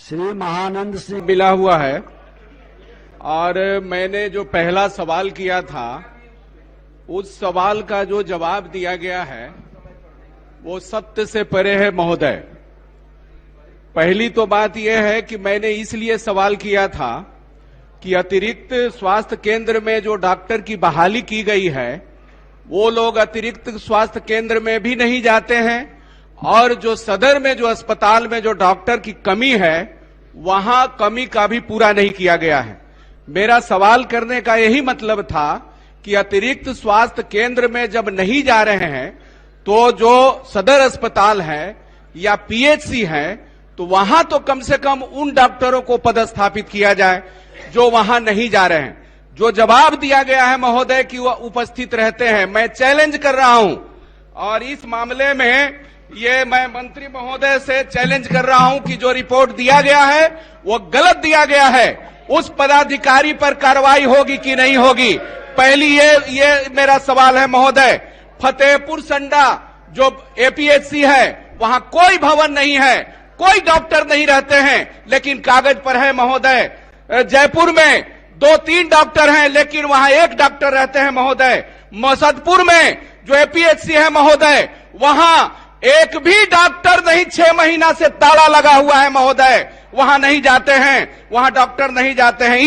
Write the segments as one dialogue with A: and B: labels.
A: श्री महानंद सिंह
B: मिला हुआ है। और मैंने जो पहला सवाल किया था उस सवाल का जो जवाब दिया गया है वो सत्य से परे है महोदय। पहली तो बात यह है कि मैंने इसलिए सवाल किया था कि अतिरिक्त स्वास्थ्य केंद्र में जो डॉक्टर की बहाली की गई है वो लोग अतिरिक्त स्वास्थ्य केंद्र में भी नहीं जाते हैं और जो सदर में जो अस्पताल में जो डॉक्टर की कमी है वहां कमी का भी पूरा नहीं किया गया है। मेरा सवाल करने का यही मतलब था कि अतिरिक्त स्वास्थ्य केंद्र में जब नहीं जा रहे हैं तो जो सदर अस्पताल है या पीएचसी है तो वहां तो कम से कम उन डॉक्टरों को पदस्थापित किया जाए जो वहां नहीं जा रहे हैं। जो जवाब दिया गया है महोदय कि वह उपस्थित रहते हैं, मैं चैलेंज कर रहा हूं और इस मामले में ये मैं मंत्री महोदय से चैलेंज कर रहा हूं कि जो रिपोर्ट दिया गया है वो गलत दिया गया है। उस पदाधिकारी पर कार्रवाई होगी कि नहीं होगी, पहली ये मेरा सवाल है महोदय। फतेहपुर संडा जो एपीएचसी है वहां कोई भवन नहीं है, कोई डॉक्टर नहीं रहते हैं, लेकिन कागज पर है महोदय। जयपुर में 2-3 डॉक्टर हैं लेकिन वहां एक डॉक्टर रहते हैं महोदय। मसदपुर में जो एपीएचसी है महोदय वहां एक भी डॉक्टर नहीं, 6 महीना से ताला लगा हुआ है महोदय, वहां नहीं जाते हैं, वहां डॉक्टर नहीं जाते हैं।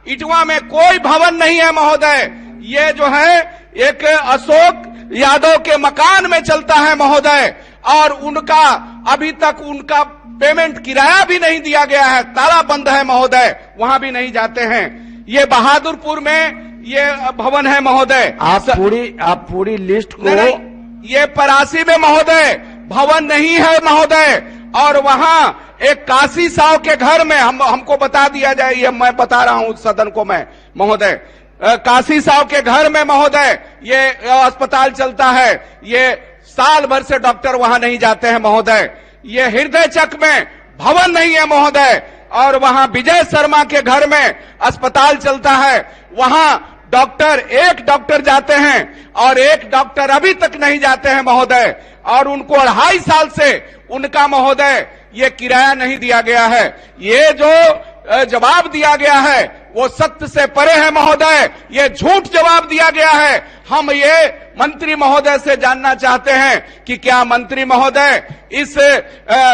B: इटवा में कोई भवन नहीं है महोदय, ये जो है एक अशोक यादव के मकान में चलता है महोदय और उनका अभी तक उनका पेमेंट किराया भी नहीं दिया गया है, ताला बंद है महोदय, वहां भी नहीं जाते हैं। ये बहादुरपुर में ये भवन है महोदय।
A: आप पूरी लिस्ट को
B: नहीं, ये परासी में महोदय भवन नहीं है महोदय। और वहां एक काशी साव के घर में हमको बता दिया जाए, ये मैं बता रहा हूं सदन को मैं महोदय, काशी साव के घर में महोदय ये अस्पताल चलता है, ये साल भर से डॉक्टर वहां नहीं जाते हैं महोदय। ये हृदय चक में भवन नहीं है महोदय और वहां विजय शर्मा के घर में अस्पताल चलता है, वहां एक डॉक्टर जाते हैं और एक डॉक्टर अभी तक नहीं जाते हैं महोदय और उनको 2.5 साल से उनका महोदय ये किराया नहीं दिया गया है। ये जो जवाब दिया गया है वो सत्य से परे है महोदय, ये झूठ जवाब दिया गया है। हम ये मंत्री महोदय से जानना चाहते हैं कि क्या मंत्री महोदय इस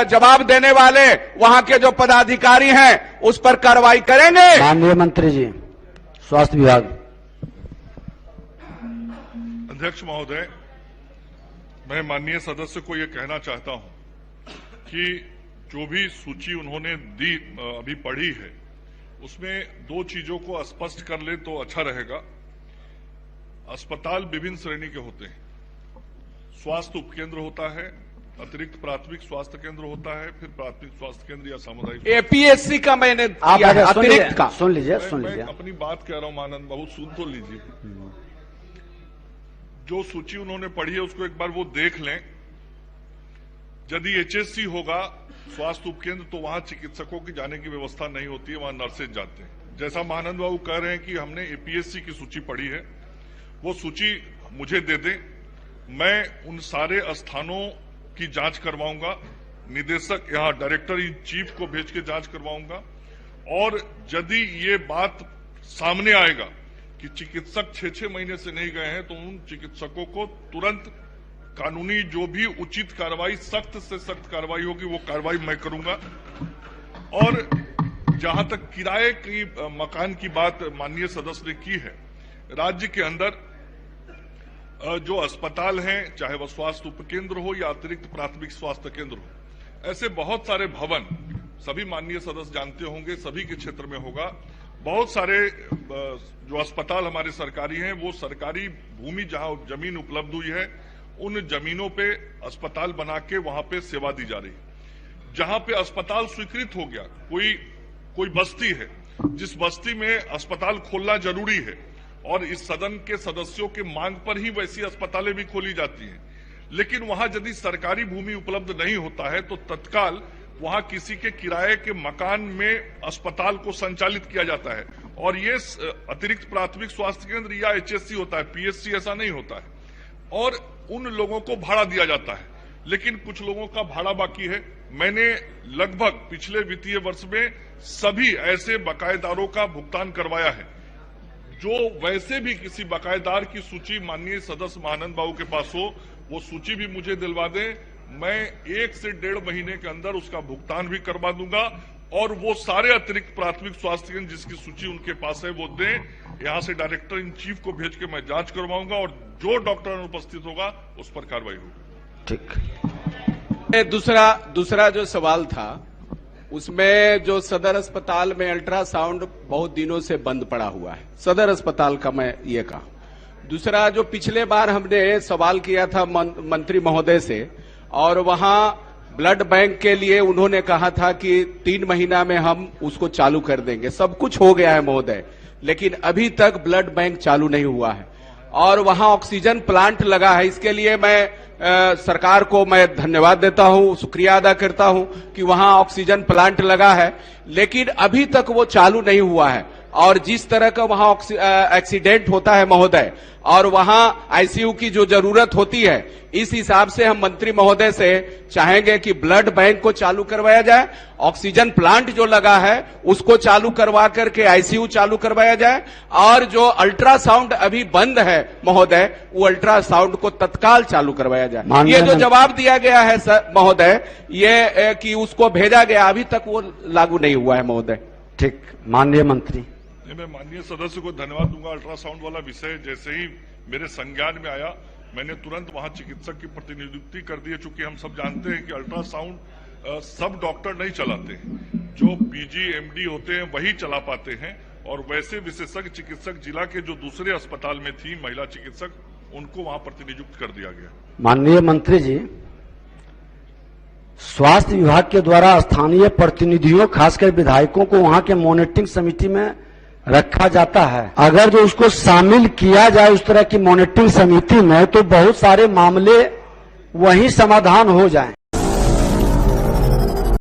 B: जवाब देने वाले वहां के जो पदाधिकारी हैं उस पर कार्रवाई करेंगे?
A: माननीय मंत्री जी, स्वास्थ्य विभाग।
C: अध्यक्ष महोदय, मैं माननीय सदस्य को यह कहना चाहता हूं कि जो भी सूची उन्होंने दी अभी पढ़ी है उसमें 2 चीजों को स्पष्ट कर ले तो अच्छा रहेगा। अस्पताल विभिन्न श्रेणी के होते हैं, स्वास्थ्य उपकेंद्र होता है, अतिरिक्त प्राथमिक स्वास्थ्य केंद्र होता है, फिर प्राथमिक स्वास्थ्य केंद्र या सामुदायिक।
B: एपीएचसी का मैंने
A: अतिरिक्त का सुन लीजिए।
C: मैं अपनी बात कह रहा हूं मानंद बाबू, सुन तो लीजिए। जो सूची उन्होंने पढ़ी है उसको एक बार वो देख लें। यदि एचएससी होगा स्वास्थ्य उपकेंद्र तो वहां चिकित्सकों की जाने की व्यवस्था नहीं होती है, वहां नर्सेज जाते हैं। जैसा महानंद बाबू कह रहे हैं कि हमने एपीएचसी की सूची पढ़ी है, वो सूची मुझे दे दें, मैं उन सारे स्थानों की जांच करवाऊंगा, निदेशक यहाँ डायरेक्टर इन चीफ को भेज के जांच करवाऊंगा और यदि ये बात सामने आएगा कि चिकित्सक 6-6 महीने से नहीं गए हैं तो उन चिकित्सकों को तुरंत कानूनी जो भी उचित कार्रवाई, सख्त से सख्त कार्रवाई होगी वो कार्रवाई मैं करूंगा। और जहां तक किराए की मकान की बात माननीय सदस्य ने की है, राज्य के अंदर जो अस्पताल हैं, चाहे वह स्वास्थ्य उपकेंद्र हो या अतिरिक्त प्राथमिक स्वास्थ्य केंद्र हो, ऐसे बहुत सारे भवन सभी माननीय सदस्य जानते होंगे, सभी के क्षेत्र में होगा। बहुत सारे जो अस्पताल हमारे सरकारी हैं वो सरकारी भूमि जहां जमीन उपलब्ध हुई है उन जमीनों पे अस्पताल बना के वहां पे सेवा दी जा रही है। जहां पे अस्पताल स्वीकृत हो गया, कोई बस्ती है जिस बस्ती में अस्पताल खोलना जरूरी है और इस सदन के सदस्यों के मांग पर ही वैसी अस्पतालें भी खोली जाती हैं, लेकिन वहां यदि सरकारी भूमि उपलब्ध नहीं होता है तो तत्काल वहां किसी के किराए के मकान में अस्पताल को संचालित किया जाता है और ये अतिरिक्त प्राथमिक स्वास्थ्य केंद्र या एचएससी होता है, पीएचसी ऐसा नहीं होता है। और उन लोगों को भाड़ा दिया जाता है, लेकिन कुछ लोगों का भाड़ा बाकी है। मैंने लगभग पिछले वित्तीय वर्ष में सभी ऐसे बकायेदारों का भुगतान करवाया है। जो वैसे भी किसी बकायेदार की सूची माननीय सदस्य महानंद बाबू के पास हो, वो सूची भी मुझे दिलवा दें। मैं 1 से 1.5 महीने के अंदर उसका भुगतान भी करवा दूंगा और वो सारे अतिरिक्त प्राथमिक स्वास्थ्य केंद्र जिसकी सूची उनके पास है वो दें। यहां से डायरेक्टर इन चीफ को भेज के मैं जांच करवाऊंगा और जो डॉक्टर अनुपस्थित होगा उस पर कार्रवाई होगी।
A: ठीक।
B: दूसरा जो सवाल था उसमें जो सदर अस्पताल में अल्ट्रासाउंड बहुत दिनों से बंद पड़ा हुआ है, सदर अस्पताल का मैं ये कहा। दूसरा जो पिछले बार हमने सवाल किया था मंत्री महोदय से और वहां ब्लड बैंक के लिए उन्होंने कहा था कि 3 महीना में हम उसको चालू कर देंगे। सब कुछ हो गया है महोदय, लेकिन अभी तक ब्लड बैंक चालू नहीं हुआ है और वहां ऑक्सीजन प्लांट लगा है। इसके लिए मैं सरकार को मैं धन्यवाद देता हूं, शुक्रिया अदा करता हूं कि वहां ऑक्सीजन प्लांट लगा है, लेकिन अभी तक वो चालू नहीं हुआ है। और जिस तरह का वहां एक्सीडेंट होता है महोदय और वहां आईसीयू की जो जरूरत होती है, इस हिसाब से हम मंत्री महोदय से चाहेंगे कि ब्लड बैंक को चालू करवाया जाए, ऑक्सीजन प्लांट जो लगा है उसको चालू करवा करके आईसीयू चालू करवाया जाए और जो अल्ट्रासाउंड अभी बंद है महोदय, वो अल्ट्रासाउंड को तत्काल चालू करवाया जाए। ये जो जवाब दिया गया है महोदय, ये कि उसको भेजा गया, अभी तक वो लागू नहीं हुआ है महोदय।
A: ठीक, माननीय मंत्री।
C: मैं माननीय सदस्य को धन्यवाद दूंगा। अल्ट्रासाउंड वाला विषय जैसे ही मेरे संज्ञान में आया, मैंने तुरंत वहां चिकित्सक की प्रतिनियुक्ति कर दी है। चूंकि हम सब जानते हैं कि अल्ट्रासाउंड सब डॉक्टर नहीं चलाते हैं, जो पीजी एमडी होते हैं वही चला पाते हैं और वैसे विशेषज्ञ चिकित्सक जिला के जो दूसरे अस्पताल में थी महिला चिकित्सक, उनको वहां प्रतिनियुक्त कर दिया गया।
A: माननीय मंत्री जी, स्वास्थ्य विभाग के द्वारा स्थानीय प्रतिनिधियों खासकर विधायकों को वहां के मॉनिटरिंग समिति में रखा जाता है। अगर जो उसको शामिल किया जाए उस तरह की मॉनिटरिंग समिति में, तो बहुत सारे मामले वहीं समाधान हो जाएं।